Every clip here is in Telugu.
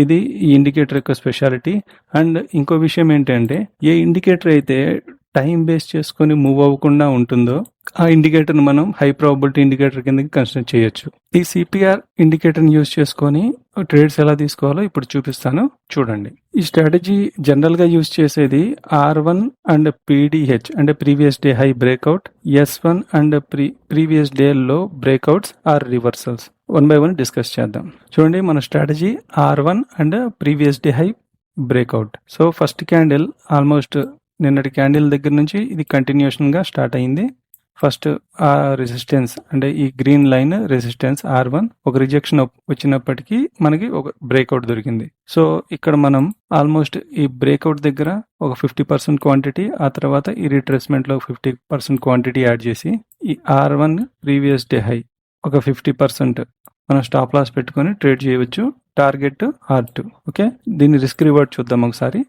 ఇది ఈ ఇండికేటర్ యొక్క స్పెషాలిటీ. అండ్ ఇంకో విషయం ఏంటంటే, ఏ ఇండికేటర్ అయితే టైం బేస్ చేసుకొని మూవ్ అవ్వకుండా ఉంటుందో ఆ ఇండికేటర్ని మనం హై ప్రాబిలిటీ ఇండికేటర్ కిందకి కన్సిడర్ చేయొచ్చు. ఈ సిపిఆర్ ఇండికేటర్ని యూజ్ చేసుకొని ట్రేడ్స్ ఎలా తీసుకోవాలో ఇప్పుడు చూపిస్తాను, చూడండి. ఈ స్ట్రాటజీ జనరల్గా యూజ్ చేసేది R1 అండ్ PDH అంటే previous day high breakout, S1 and previous day low breakouts or reversals. One by one discuss చేద్దాం. చూడండి, మన strategy R1 and previous day high breakout. So first candle almost నిన్నటి క్యాండిల్ దగ్గర నుంచి ఇది కంటిన్యూషన్గా స్టార్ట్ అయింది. ఫస్ట్ ఆ రెసిస్టెన్స్ అంటే ఈ గ్రీన్ లైన్ రెసిస్టెన్స్ R1 ఒక రిజెక్షన్ వచ్చినప్పటికీ మనకి ఒక బ్రేక్అవుట్ దొరికింది. సో ఇక్కడ మనం ఆల్మోస్ట్ ఈ బ్రేక్అవుట్ దగ్గర ఒక 50% క్వాంటిటీ, ఆ తర్వాత ఈ రిట్రేస్మెంట్లో 50% క్వాంటిటీ యాడ్ చేసి ఈ R1 ప్రీవియస్ డే హై ఒక 50% మనం స్టాప్ లాస్ పెట్టుకొని ట్రేడ్ చేయవచ్చు. Target R2. ఓకే, దీన్ని రిస్క్ రివార్డ్ చూద్దాం ఒకసారి.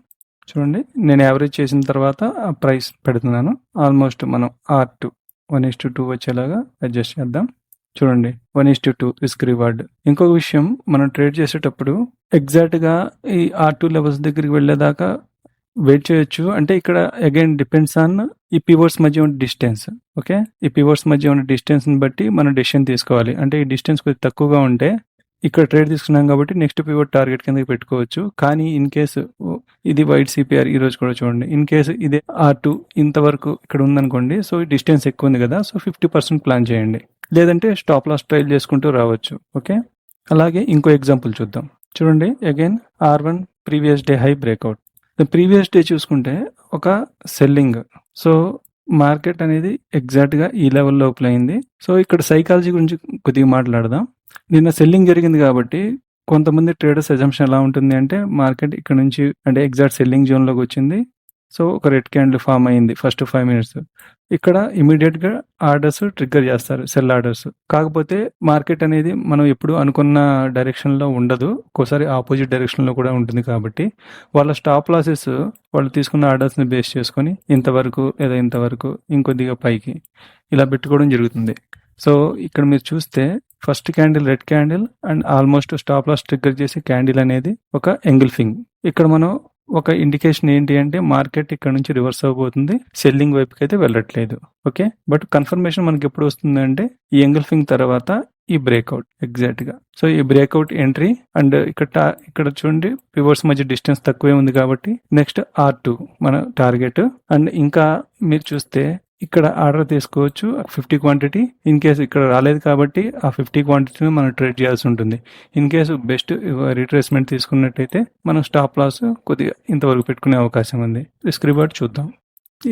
చూడండి, నేను యావరేజ్ చేసిన తర్వాత ఆ ప్రైస్ పెడుతున్నాను. ఆల్మోస్ట్ మనం R2 1:2 వచ్చేలాగా అడ్జస్ట్ చేద్దాం. చూడండి, 1:2 రిస్క్ రివార్డ్. ఇంకొక విషయం, మనం ట్రేడ్ చేసేటప్పుడు ఎగ్జాక్ట్గా ఈ R2 లెవెల్స్ దగ్గరికి వెళ్ళేదాకా వెయిట్ చేయొచ్చు. అంటే ఇక్కడ అగైన్ డిపెండ్స్ ఆన్ ఈ పివోట్స్ మధ్య ఉన్న డిస్టెన్స్. ఓకే, ఈ పివోట్స్ మధ్య ఉన్న డిస్టెన్స్ని బట్టి మనం డెసిషన్ తీసుకోవాలి. అంటే ఈ డిస్టెన్స్ కొద్దిగా తక్కువగా ఉంటే ఇక్కడ ట్రేడ్ తీసుకున్నాం కాబట్టి నెక్స్ట్ పివోట్ టార్గెట్ కిందకి పెట్టుకోవచ్చు. కానీ ఇన్ కేసు ఇది వైట్ సిపిఆర్ ఈ రోజు కూడా చూడండి, ఇన్ కేసు ఇదే R2 ఇంతవరకు ఇక్కడ ఉందనుకోండి, సో డిస్టెన్స్ ఎక్కువ ఉంది కదా, సో 50% ప్లాన్ చేయండి. లేదంటే స్టాప్ లాస్ ట్రైల్ చేసుకుంటూ రావచ్చు. ఓకే, అలాగే ఇంకో ఎగ్జాంపుల్ చూద్దాం. చూడండి, again R1 previous day high breakout. Previous day చూసుకుంటే ఒక సెల్లింగ్. సో మార్కెట్ అనేది ఎగ్జాక్ట్గా ఈ లెవెల్ లోపల అయింది. సో ఇక్కడ సైకాలజీ గురించి కొద్దిగా మాట్లాడదాం. నిన్న సెల్లింగ్ జరిగింది కాబట్టి కొంతమంది ట్రేడర్స్ అజంప్షన్ ఎలా ఉంటుంది అంటే, మార్కెట్ ఇక్కడ నుంచి అంటే ఎగ్జాక్ట్ సెల్లింగ్ జోన్లోకి వచ్చింది. సో ఒక రెడ్ క్యాండిల్ ఫామ్ అయింది ఫస్ట్ 5 minutes. ఇక్కడ ఇమీడియట్గా ఆర్డర్స్ ట్రిగ్గర్ చేస్తారు, సెల్ ఆర్డర్స్. కాకపోతే మార్కెట్ అనేది మనం ఎప్పుడు అనుకున్న డైరెక్షన్లో ఉండదు, ఒక్కోసారి ఆపోజిట్ డైరెక్షన్లో కూడా ఉంటుంది. కాబట్టి వాళ్ళ స్టాప్ లాసెస్ వాళ్ళు తీసుకున్న ఆర్డర్స్ని బేస్ చేసుకొని ఇంతవరకు లేదా ఇంతవరకు ఇంకొద్దిగా పైకి ఇలా పెట్టుకోవడం జరుగుతుంది. సో ఇక్కడ మీరు చూస్తే first candle red candle and almost stop loss trigger చేసే క్యాండిల్ అనేది ఒక ఎంగిల్ఫింగ్. ఇక్కడ మనం ఒక ఇండికేషన్ ఏంటి అంటే మార్కెట్ ఇక్కడ నుంచి రివర్స్ అవబోతుంది, సెల్లింగ్ వైపుకి అయితే వెళ్ళట్లేదు. ఓకే, బట్ కన్ఫర్మేషన్ మనకి ఎప్పుడు వస్తుంది అంటే ఈ ఎంగిల్ఫింగ్ తర్వాత ఈ బ్రేక్అవుట్ ఎగ్జాక్ట్గా. సో ఈ బ్రేక్అవుట్ ఎంట్రీ అండ్ ఇక్కడ చూడండి పివోట్స్ మధ్య డిస్టెన్స్ తక్కువే ఉంది కాబట్టి నెక్స్ట్ R2 మన టార్గెట్. అండ్ ఇంకా మీరు చూస్తే ఇక్కడ ఆర్డర్ తీసుకోవచ్చు 50 క్వాంటిటీ. ఇన్ కేసు ఇక్కడ రాలేదు కాబట్టి ఆ 50 క్వాంటిటీని మనం ట్రేడ్ చేయాల్సి ఉంటుంది. ఇన్ కేసు బెస్ట్ రిట్రేస్మెంట్ తీసుకున్నట్టయితే మనం స్టాప్ లాస్ కొద్దిగా ఇంతవరకు పెట్టుకునే అవకాశం ఉంది. రిస్క్ రివార్డ్ చూద్దాం.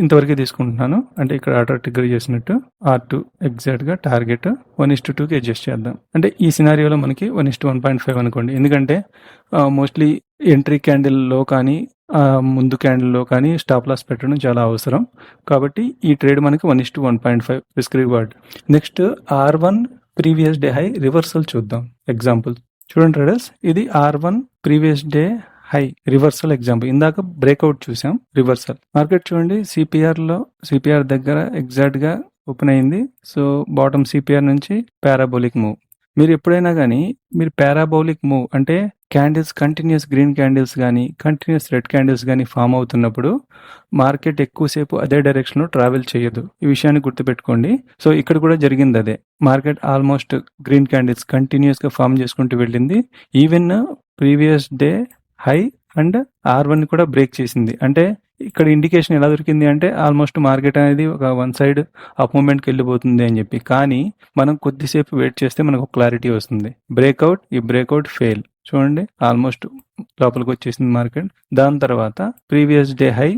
ఇంతవరకే తీసుకుంటున్నాను, అంటే ఇక్కడ ఆర్డర్ ట్రిగ్గర్ చేసినట్టు R2 ఎగ్జాక్ట్గా టార్గెట్ 1:2కి అడ్జస్ట్ చేద్దాం. అంటే ఈ సినారియోలో మనకి 1:1.5 అనుకోండి, ఎందుకంటే మోస్ట్లీ ఎంట్రీ క్యాండిల్లో కానీ ముందు క్యాండిల్లో కానీ స్టాప్ లాస్ పెట్టడం చాలా అవసరం. కాబట్టి ఈ ట్రేడ్ మనకి 1:1.5 risk reward. Next R1 previous day high reversal చూద్దాం. ఎగ్జాంపుల్ చూడండి ట్రేడర్స్, ఇది R1 previous day high reversal example. ఇందాక బ్రేక్అవుట్ చూసాం, రివర్సల్. మార్కెట్ చూడండి సిపిఆర్ దగ్గర ఎగ్జాక్ట్ గా ఓపెన్ అయింది. సో బాటమ్ సిపిఆర్ నుంచి పారాబోలిక్ మూవ్. మీరు ఎప్పుడైనా కానీ మీరు పారాబోలిక్ మూవ్ అంటే క్యాండిల్స్ కంటిన్యూస్ గ్రీన్ క్యాండిల్స్ కానీ కంటిన్యూస్ రెడ్ క్యాండిల్స్ కానీ ఫామ్ అవుతున్నప్పుడు మార్కెట్ ఎక్కువసేపు అదే డైరెక్షన్లో ట్రావెల్ చేయదు. ఈ విషయాన్ని గుర్తుపెట్టుకోండి. సో ఇక్కడ కూడా జరిగింది అదే. మార్కెట్ ఆల్మోస్ట్ గ్రీన్ క్యాండిల్స్ కంటిన్యూస్గా ఫామ్ చేసుకుంటూ వెళ్ళింది. Even previous day high and R1 కూడా బ్రేక్ చేసింది. అంటే ఇక్కడ ఇండికేషన్ ఎలా దొరికింది అంటే ఆల్మోస్ట్ మార్కెట్ అనేది ఒక వన్ సైడ్ అప్ మూమెంట్కి వెళ్ళిపోతుంది అని చెప్పి. కానీ మనం కొద్దిసేపు వెయిట్ చేస్తే మనకు క్లారిటీ వస్తుంది. బ్రేక్అవుట్, ఈ బ్రేక్అవుట్ ఫెయిల్. చూడండి ఆల్మోస్ట్ లోపలికి వచ్చేసింది మార్కెట్. దాని తర్వాత ప్రీవియస్ డే హై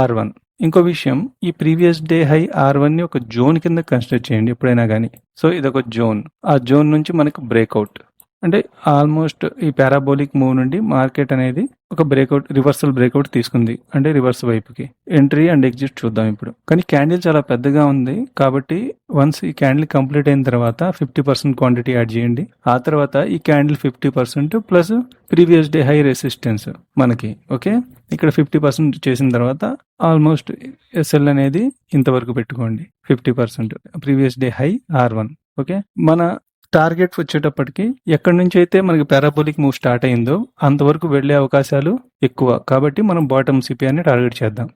R1. ఇంకో విషయం, ఈ ప్రీవియస్ డే హై R1 ని ఒక జోన్ కింద కన్సిడర్ చేయండి ఎప్పుడైనా కానీ. సో ఇదొక జోన్, ఆ జోన్ నుంచి మనకు బ్రేక్అవుట్. అంటే ఆల్మోస్ట్ ఈ పారాబోలిక్ మూవ్ నుండి మార్కెట్ అనేది ఒక బ్రేక్అవుట్, రివర్సల్ బ్రేక్అవుట్ తీసుకుంది, అంటే రివర్స్ వైపుకి. ఎంట్రీ అండ్ ఎగ్జిట్ చూద్దాం ఇప్పుడు. కానీ క్యాండిల్ చాలా పెద్దగా ఉంది కాబట్టి వన్స్ ఈ క్యాండిల్ కంప్లీట్ అయిన తర్వాత 50% క్వాంటిటీ యాడ్ చేయండి. ఆ తర్వాత ఈ candle 50% plus previous day high resistance మనకి. ఓకే, ఇక్కడ 50% చేసిన తర్వాత ఆల్మోస్ట్ ఎస్ఎల్ అనేది ఇంతవరకు పెట్టుకోండి. 50% previous day high R1. Okay, మన టార్గెట్ వచ్చేటప్పటికి ఎక్కడి నుంచి అయితే మనకి పారాబోలిక్ మూవ్ స్టార్ట్ అయిందో అంతవరకు వెళ్ళే అవకాశాలు ఎక్కువ. కాబట్టి మనం బాటమ్ సిపిఆర్ని టార్గెట్ చేద్దాం.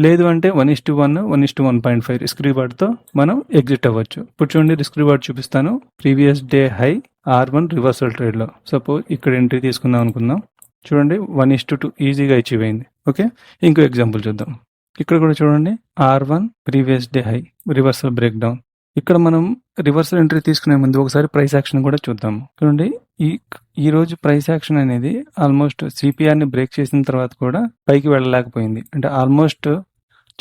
లేదు అంటే 1:1, 1:1.5 రిస్క్ రివార్డ్తో మనం ఎగ్జిట్ అవ్వచ్చు. ఇప్పుడు చూడండి, రిస్క్ రివార్డ్ చూపిస్తాను. Previous day high R1 reversal ట్రేడ్లో సపోజ్ ఇక్కడ ఎంట్రీ తీసుకుందాం అనుకుందాం. చూడండి 1:2 ఈజీగా అచీవ్ అయింది. ఓకే, ఇంకో ఎగ్జాంపుల్ చూద్దాం. ఇక్కడ కూడా చూడండి, R1 previous day high reversal break down. ఇక్కడ మనం రివర్సల్ ఎంట్రీ తీసుకునే ముందు ఒకసారి ప్రైస్ యాక్షన్ కూడా చూద్దాము. చూడండి, ఈ రోజు ప్రైస్ యాక్షన్ అనేది ఆల్మోస్ట్ సిపిఆర్ని బ్రేక్ చేసిన తర్వాత కూడా పైకి వెళ్ళలేకపోయింది. అంటే ఆల్మోస్ట్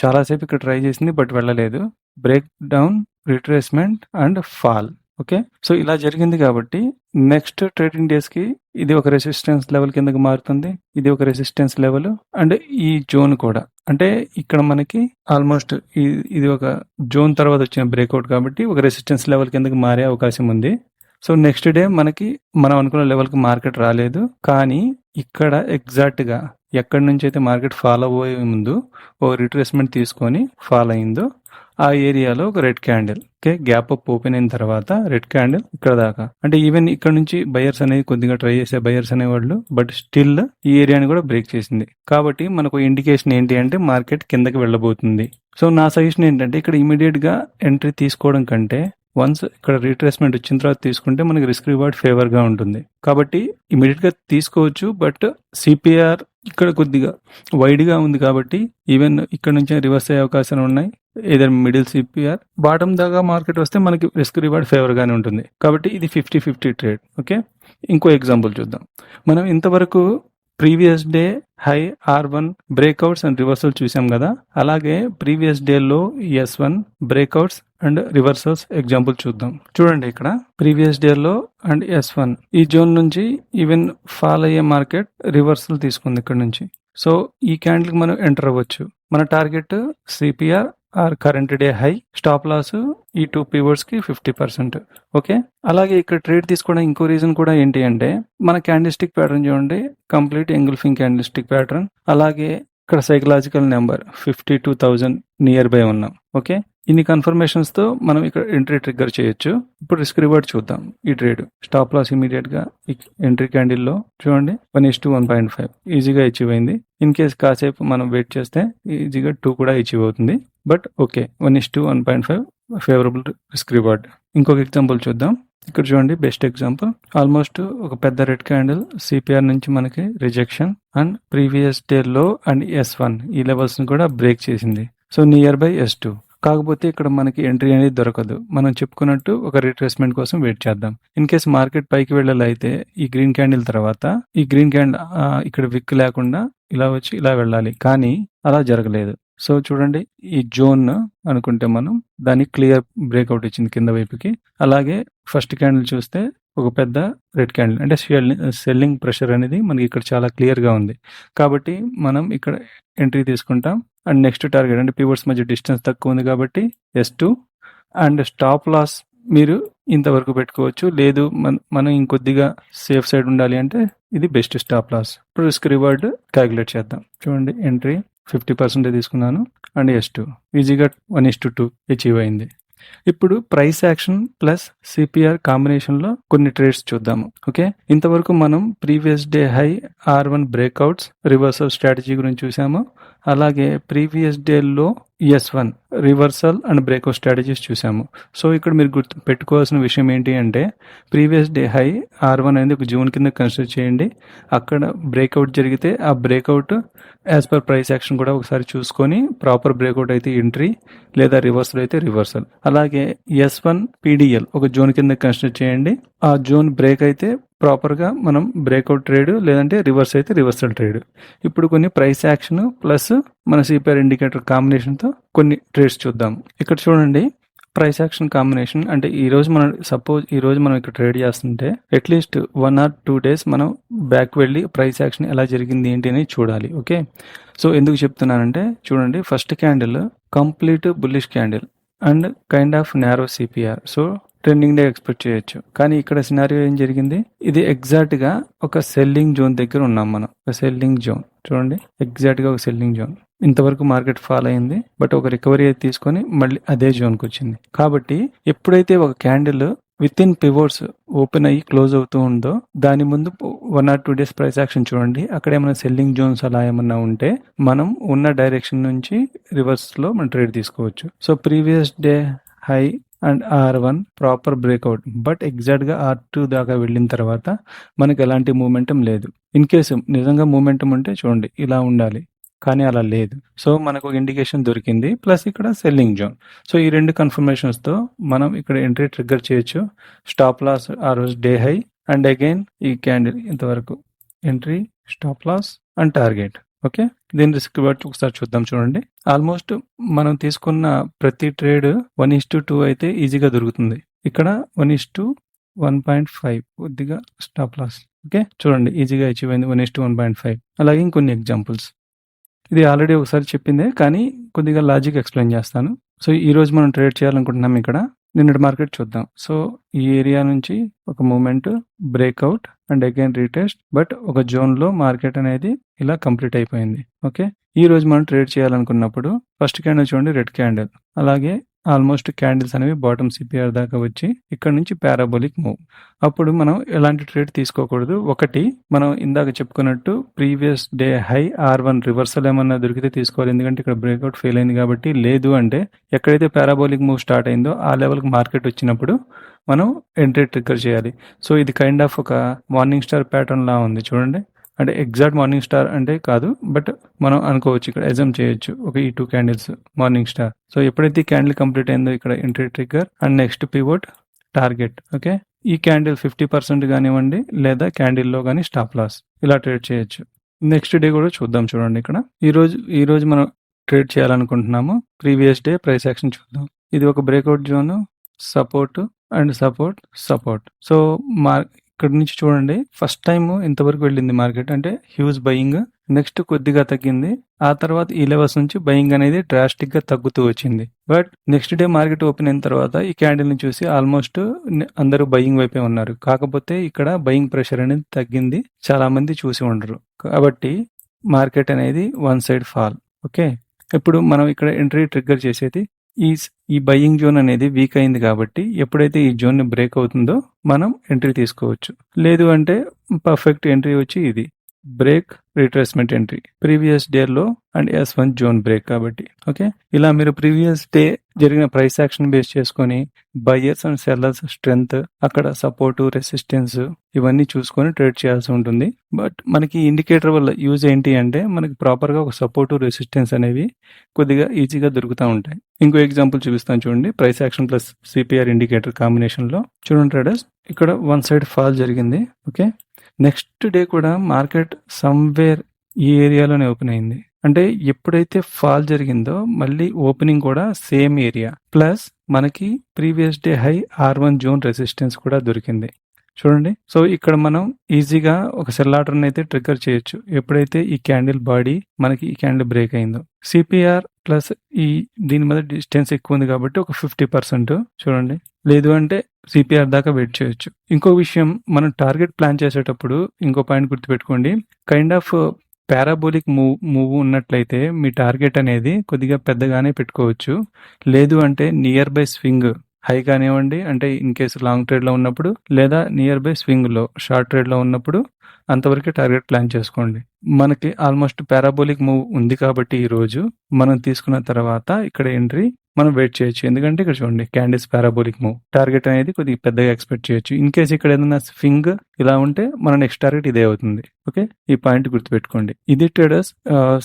చాలాసేపు ఇక్కడ ట్రై చేసింది బట్ వెళ్ళలేదు. Break down, retracement and fall. Okay, so ఇలా జరిగింది కాబట్టి నెక్స్ట్ ట్రేడింగ్ డేస్కి ఇది ఒక రెసిస్టెన్స్ లెవెల్ కిందకి మారుతుంది, ఇది ఒక రెసిస్టెన్స్ లెవెల్ అండ్ ఈ జోన్ కూడా. అంటే ఇక్కడ మనకి ఆల్మోస్ట్ ఇది ఒక జోన్ తర్వాత వచ్చిన బ్రేక్అవుట్ కాబట్టి ఒక రెసిస్టెన్స్ లెవెల్ కిందకి మారే అవకాశం ఉంది. సో నెక్స్ట్ డే మనకి మనం అనుకున్న లెవెల్కి మార్కెట్ రాలేదు, కానీ ఇక్కడ ఎగ్జాక్ట్గా ఎక్కడి నుంచి అయితే మార్కెట్ ఫాలో అయ్యే ముందు ఓ రిట్రేస్మెంట్ తీసుకొని ఫాలో అయిందో ఆ ఏరియాలో ఒక red candle. Okay, gap up open అయిన తర్వాత రెడ్ క్యాండిల్ ఇక్కడ దాకా. అంటే ఈవెన్ ఇక్కడ నుంచి బయర్స్ అనేది కొద్దిగా ట్రై చేసే బయర్స్ అనేవాళ్ళు, బట్ స్టిల్ ఈ ఏరియాని కూడా బ్రేక్ చేసింది. కాబట్టి మనకు ఇండికేషన్ ఏంటి అంటే మార్కెట్ కిందకి వెళ్ళబోతుంది. సో నా సజెషన్ ఏంటంటే ఇక్కడ ఇమీడియట్ గా ఎంట్రీ తీసుకోవడం కంటే వన్స్ ఇక్కడ రీట్రేస్మెంట్ వచ్చిన తర్వాత తీసుకుంటే మనకి రిస్క్ రివార్డ్ ఫేవర్ గా ఉంటుంది. కాబట్టి ఇమీడియట్ గా తీసుకోవచ్చు, బట్ సిపిఆర్ ఇక్కడ కొద్దిగా వైడ్ గా ఉంది కాబట్టి ఈవెన్ ఇక్కడ నుంచి రివర్స్ అయ్యే అవకాశాలు ఉన్నాయి. ఏదైనా మిడిల్ సిపిఆర్ బాటమ్ దాకా మార్కెట్ వస్తే మనకి రిస్క్ రివార్డ్ ఫేవర్ గానే ఉంటుంది. కాబట్టి ఇది 50-50 ట్రేడ్. ఓకే, ఇంకో ఎగ్జాంపుల్ చూద్దాం. మనం ఇంతవరకు previous day high R1 breakouts and reversal చూసాం కదా, అలాగే ప్రీవియస్ డే లో S1 breakouts and reversals example చూద్దాం. చూడండి, ఇక్కడ ప్రీవియస్ డే లో అండ్ S1 ఈ జోన్ నుంచి ఈవెన్ ఫాల్ అయ్యే మార్కెట్ రివర్సల్ తీసుకుంది ఇక్కడ నుంచి. సో ఈ క్యాండిల్ మనం ఎంటర్ అవ్వచ్చు. మన target CPR or current day high, stop loss ఈ 2 పివర్స్ కి 50%. ఓకే, అలాగే ఇక్కడ ట్రేడ్ తీసుకోవడం ఇంకో రీజన్ కూడా ఏంటి అంటే మన క్యాండిల్స్టిక్ ప్యాటర్న్ చూడండి, కంప్లీట్ ఎంగుల్ఫింగ్ క్యాండిల్స్టిక్ ప్యాటర్న్. అలాగే ఇక్కడ సైకలాజికల్ నెంబర్ 52,000 నియర్ బై ఉన్నాం. ఓకే, ఇన్ని కన్ఫర్మేషన్స్ తో మనం ఇక్కడ ఎంట్రీ ట్రిగ్గర్ చేయొచ్చు. ఇప్పుడు రిస్క్ రివార్డ్ చూద్దాం. ఈ ట్రేడ్ స్టాప్ లాస్ ఇమీడియట్ గా ఎంట్రీ క్యాండిల్ లో చూడండి 1:1.5 ఈజీగా అచీవ్ అయింది. ఇన్ కేస్ కాసేపు మనం వెయిట్ చేస్తే ఈజీగా 2 కూడా అచీవ్ అవుతుంది. But okay, 1:1.5 favourable risk reward. ఇంకొక ఎగ్జాంపుల్ చూద్దాం. ఇక్కడ చూడండి, బెస్ట్ ఎగ్జాంపుల్. ఆల్మోస్ట్ ఒక పెద్ద రెడ్ క్యాండిల్ సిపిఆర్ నుంచి మనకి రిజెక్షన్ అండ్ ప్రీవియస్ డే లో అండ్ S1 ఈ లెవెల్స్ ని కూడా బ్రేక్ చేసింది. So near by S2. కాకపోతే ఇక్కడ మనకి ఎంట్రీ అనేది దొరకదు. మనం చెప్పుకున్నట్టు ఒక రిట్రేస్మెంట్ కోసం వెయిట్ చేద్దాం. ఇన్ కేస్ మార్కెట్ పైకి వెళ్ళాలైతే ఈ గ్రీన్ క్యాండిల్ తర్వాత ఈ గ్రీన్ క్యాండిల్ ఇక్కడ విక్ లేకుండా ఇలా వచ్చి ఇలా వెళ్ళాలి, కానీ అలా జరగలేదు. సో చూడండి, ఈ జోన్ అనుకుంటే మనం దాన్ని క్లియర్ బ్రేక్అవుట్ ఇచ్చింది కింద వైపుకి. అలాగే ఫస్ట్ క్యాండిల్ చూస్తే ఒక పెద్ద రెడ్ క్యాండిల్, అంటే సెల్లింగ్ ప్రెషర్ అనేది మనకి ఇక్కడ చాలా క్లియర్ గా ఉంది. కాబట్టి మనం ఇక్కడ ఎంట్రీ తీసుకుంటాం. అండ్ నెక్స్ట్ టార్గెట్ అంటే పివర్స్ మధ్య డిస్టెన్స్ తక్కువ ఉంది కాబట్టి S2 అండ్ స్టాప్ లాస్ మీరు ఇంతవరకు పెట్టుకోవచ్చు. లేదు మనం ఇంకొద్దిగా సేఫ్ సైడ్ ఉండాలి అంటే ఇది బెస్ట్ స్టాప్ లాస్. ఇప్పుడు రిస్క్ రివార్డ్ క్యాలిక్యులేట్ చేద్దాం. చూడండి, ఎంట్రీ 50% తీసుకున్నాను అండ్ S2 ఈజీగా 1:2 అచీవ్ అయింది. ఇప్పుడు price action plus CPR combination లో కొన్ని ట్రేడ్స్ చూద్దాము. ఓకే, ఇంతవరకు మనం previous day high R1 breakouts reversal strategy గురించి చూసాము. అలాగే ప్రీవియస్ డే లో S1 reversal and breakout strategies చూసాము. సో ఇక్కడ మీరు గుర్తు పెట్టుకోవాల్సిన విషయం ఏంటి అంటే ప్రీవియస్ డే హై R1 అనేది ఒక జోన్ కింద కన్సిడర్ చేయండి. అక్కడ బ్రేక్అవుట్ జరిగితే ఆ breakout as per price action కూడా ఒకసారి చూసుకొని ప్రాపర్ బ్రేక్అవుట్ అయితే ఎంట్రీ, లేదా రివర్సల్ అయితే రివర్సల్. అలాగే S1 PDL ఒక జోన్ కింద కన్సిడర్ చేయండి. ఆ జోన్ బ్రేక్ అయితే ప్రాపర్ గా మనం బ్రేక్అవుట్ ట్రేడ్, లేదంటే రివర్స్ అయితే రివర్సల్ ట్రేడ్. ఇప్పుడు కొన్ని ప్రైస్ యాక్షన్ ప్లస్ మన సిపిఆర్ ఇండికేటర్ కాంబినేషన్ తో కొన్ని ట్రేడ్స్ చూద్దాం. ఇక్కడ చూడండి, ప్రైస్ యాక్షన్ కాంబినేషన్ అంటే ఈ రోజు మనం ఇక్కడ ట్రేడ్ చేస్తుంటే అట్లీస్ట్ 1 or 2 days మనం బ్యాక్ వెళ్ళి ప్రైస్ యాక్షన్ ఎలా జరిగింది ఏంటి అని చూడాలి. ఓకే, సో ఎందుకు చెప్తున్నానంటే చూడండి, first candle complete bullish candle and kind of narrow CPR. So trending day expect చేయొచ్చు. కానీ ఇక్కడ సినారియో ఏం జరిగింది, ఇది ఎగ్జాక్ట్ గా ఒక సెల్లింగ్ జోన్ దగ్గర ఉన్నాం మనం. ఒక సెల్లింగ్ జోన్ చూడండి, ఎగ్జాక్ట్ గా ఒక సెల్లింగ్ జోన్. ఇంతవరకు మార్కెట్ ఫాల్ అయింది, బట్ ఒక రికవరీ అయితే తీసుకొని మళ్ళీ అదే జోన్కి వచ్చింది. కాబట్టి ఎప్పుడైతే ఒక candle with in pivots open అయ్యి క్లోజ్ అవుతూ ఉందో దాని ముందు 1 or 2 days ప్రైస్ యాక్షన్ చూడండి. అక్కడ ఏమైనా సెల్లింగ్ జోన్స్ అలా ఏమన్నా ఉంటే మనం ఉన్న డైరెక్షన్ నుంచి రివర్స్ లో మనం ట్రేడ్ తీసుకోవచ్చు. So previous day high and R1 proper breakout, but exact గా R2 దాకా వెళ్ళిన తర్వాత మనకి ఎలాంటి మూమెంటం లేదు. ఇన్ కేసు నిజంగా మూమెంటం ఉంటే చూడండి ఇలా ఉండాలి, కానీ అలా లేదు. సో మనకు ఇండికేషన్ దొరికింది, ప్లస్ ఇక్కడ సెల్లింగ్ జోన్. సో ఈ రెండు కన్ఫర్మేషన్స్తో మనం ఇక్కడ ఎంట్రీ ట్రిగ్గర్ చేయొచ్చు. స్టాప్ లాస్ ఆ రోజు డే హై అండ్ అగైన్ ఈ క్యాండిల్ ఇంతవరకు entry, stop loss and target. Okay, దీని రిస్క్ బట్టి ఒకసారి చూద్దాం. చూడండి, ఆల్మోస్ట్ మనం తీసుకున్న ప్రతి ట్రేడ్ 1:2 అయితే ఈజీగా దొరుకుతుంది. ఇక్కడ 1:1.5 కొద్దిగా స్టాప్ లాస్. ఓకే, చూడండి ఈజీగా అచీవ్ అయింది 1:1.5. అలాగే ఇంకొన్ని ఎగ్జాంపుల్స్. ఇది ఆల్రెడీ ఒకసారి చెప్పిందే, కానీ కొద్దిగా లాజిక్ ఎక్స్ప్లెయిన్ చేస్తాను. సో ఈ రోజు మనం ట్రేడ్ చేయాలనుకుంటున్నాం. ఇక్కడ నిన్నటి మార్కెట్ చూద్దాం. సో ఈ ఏరియా నుంచి ఒక moment, breakout and again retest, but ఒక జోన్లో మార్కెట్ అనేది ఇలా కంప్లీట్ అయిపోయింది. ఓకే, ఈ రోజు మనం ట్రేడ్ చేయాలనుకున్నప్పుడు ఫస్ట్ క్యాండిల్ చూడండి, రెడ్ క్యాండిల్. అలాగే ఆల్మోస్ట్ క్యాండిల్స్ అనేవి బాటమ్ సిపిఆర్ దాకా వచ్చి ఇక్కడ నుంచి పారాబోలిక్ మూవ్. అప్పుడు మనం ఎలాంటి ట్రేడ్ తీసుకోకూడదు. ఒకటి, మనం ఇందాక చెప్పుకున్నట్టు previous day high R1 reversal ఏమన్నా దొరికితే తీసుకోవాలి, ఎందుకంటే ఇక్కడ బ్రేక్అవుట్ ఫెయిల్ అయింది కాబట్టి. లేదు అంటే ఎక్కడైతే పారాబోలిక్ మూవ్ స్టార్ట్ అయిందో ఆ లెవెల్కి మార్కెట్ వచ్చినప్పుడు మనం ఎంట్రీ ట్రిగ్గర్ చేయాలి. సో ఇది కైండ్ ఆఫ్ ఒక మార్నింగ్ స్టార్ ప్యాటర్న్ లా ఉంది చూడండి. అంటే ఎగ్జాక్ట్ మార్నింగ్ స్టార్ అంటే కాదు, బట్ మనం అనుకోవచ్చు, ఇక్కడ ఎజమ్ చేయొచ్చు ఒక ఈ 2 క్యాండిల్స్ మార్నింగ్ స్టార్. సో ఎప్పుడైతే ఈ క్యాండిల్ కంప్లీట్ అయిందో ఇక్కడ entry trigger and next pivot, target. Okay, ఈ క్యాండిల్ 50% కానివ్వండి, లేదా క్యాండిల్లో కానీ స్టాప్ లాస్, ఇలా ట్రేడ్ చేయొచ్చు. నెక్స్ట్ డే కూడా చూద్దాం. చూడండి, ఇక్కడ ఈ రోజు మనం ట్రేడ్ చేయాలనుకుంటున్నాము. ప్రీవియస్ డే ప్రైస్ యాక్షన్ చూద్దాం. ఇది ఒక breakout zone, support and support. So ఇక్కడ నుంచి చూడండి, ఫస్ట్ టైం ఇంతవరకు వెళ్ళింది మార్కెట్, అంటే హ్యూజ్ బయింగ్. నెక్స్ట్ కొద్దిగా తగ్గింది, ఆ తర్వాత ఈ లెవెల్స్ నుంచి బయింగ్ అనేది డ్రాస్టిక్ గా తగ్గుతూ వచ్చింది. But next day market open అయిన తర్వాత ఈ క్యాండిల్ ని చూసి ఆల్మోస్ట్ అందరూ బయింగ్ వైపే ఉన్నారు. కాకపోతే ఇక్కడ బయింగ్ ప్రెషర్ అనేది తగ్గింది, చాలా మంది చూసి ఉండరు. కాబట్టి మార్కెట్ అనేది వన్ సైడ్ ఫాల్. ఓకే, ఇప్పుడు మనం ఇక్కడ ఎంట్రీ ట్రిగ్గర్ చేసేది ఈ బయింగ్ జోన్ అనేది వీక్ అయింది కాబట్టి ఎప్పుడైతే ఈ జోన్ ని బ్రేక్ అవుతుందో మనం ఎంట్రీ తీసుకోవచ్చు. లేదు అంటే పర్ఫెక్ట్ ఎంట్రీ వచ్చి ఇది break retracement entry, previous day లో అండ్ S1 జోన్ బ్రేక్ కాబట్టి. ఓకే, ఇలా మీరు ప్రీవియస్ డే జరిగిన ప్రైస్ యాక్షన్ బేస్ చేసుకొని బయర్స్ అండ్ సెల్లర్స్ స్ట్రెంగ్త్, అక్కడ సపోర్ట్, రెసిస్టెన్స్ ఇవన్నీ చూసుకొని ట్రేడ్ చేయాల్సి ఉంటుంది. బట్ మనకి ఇండికేటర్ వల్ల యూజ్ ఏంటి అంటే మనకి ప్రాపర్ గా ఒక సపోర్ట్, రెసిస్టెన్స్ అనేవి కొద్దిగా ఈజీగా దొరుకుతూ ఉంటాయి. ఇంకో ఎగ్జాంపుల్ చూపిస్తాను చూడండి. Price action plus CPR indicator combination లో చూడండి ట్రేడర్స్, ఇక్కడ వన్ సైడ్ ఫాల్ జరిగింది. ఓకే, నెక్స్ట్ డే కూడా మార్కెట్ సమ్వేర్ ఈ ఏరియాలోనే ఓపెన్ అయింది. అంటే ఎప్పుడైతే ఫాల్ జరిగిందో మళ్ళీ ఓపెనింగ్ కూడా సేమ్ ఏరియా, ప్లస్ మనకి previous day high R1 zone resistance కూడా దొరికింది చూడండి. సో ఇక్కడ మనం ఈజీగా ఒక సెల్ ఆర్డర్ అయితే ట్రిగ్గర్ చేయొచ్చు ఎప్పుడైతే ఈ క్యాండిల్ బాడీ మనకి ఈ క్యాండిల్ బ్రేక్ అయిందో. సిపిఆర్ ప్లస్ దీని మీద డిస్టెన్స్ ఎక్కువ ఉంది కాబట్టి ఒక 50% చూడండి. లేదు అంటే సిపిఆర్ దాకా వెయిట్ చేయొచ్చు. ఇంకో విషయం, మనం టార్గెట్ ప్లాన్ చేసేటప్పుడు ఇంకో పాయింట్ గుర్తుపెట్టుకోండి. కైండ్ ఆఫ్ పారాబోలిక్ మూవ్ ఉన్నట్లయితే మీ టార్గెట్ అనేది కొద్దిగా పెద్దగానే పెట్టుకోవచ్చు. లేదు అంటే నియర్ బై స్వింగ్ హై కానివ్వండి, అంటే ఇన్ కేసు లాంగ్ ట్రేడ్ లో ఉన్నప్పుడు, లేదా నియర్ బై స్వింగ్ లో షార్ట్ ట్రేడ్ లో ఉన్నప్పుడు అంతవరకే టార్గెట్ ప్లాన్ చేసుకోండి. మనకి ఆల్మోస్ట్ పారాబోలిక్ మూవ్ ఉంది కాబట్టి ఈ రోజు మనం తీసుకున్న తర్వాత ఇక్కడ ఎంట్రీ మనం వెయిట్ చేయొచ్చు. ఎందుకంటే ఇక్కడ చూడండి క్యాండిల్స్ పారాబోలిక్ మూవ్, టార్గెట్ అనేది కొద్దిగా పెద్దగా ఎక్స్పెక్ట్ చేయొచ్చు. ఇన్ కేసు ఇక్కడ ఏదైనా స్వింగ్ ఇలా ఉంటే మన నెక్స్ట్ టార్గెట్ ఇదే అవుతుంది. ఓకే, ఈ పాయింట్ గుర్తుపెట్టుకోండి. ఇది ట్రేడర్స్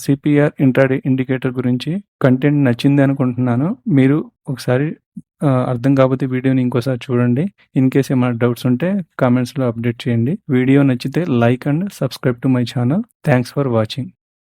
సిపిఆర్ ఇంట్రాడే ఇండికేటర్ గురించి. కంటెంట్ నచ్చింది అనుకుంటున్నాను. మీరు ఒకసారి అర్థం కాకపోతే వీడియోని ఇంకోసారి చూడండి. ఇన్ కేస్ ఏమైనా డౌట్స్ ఉంటే కామెంట్స్ లో అప్డేట్ చేయండి. వీడియో నచ్చితే like and subscribe to my channel. Thanks for watching.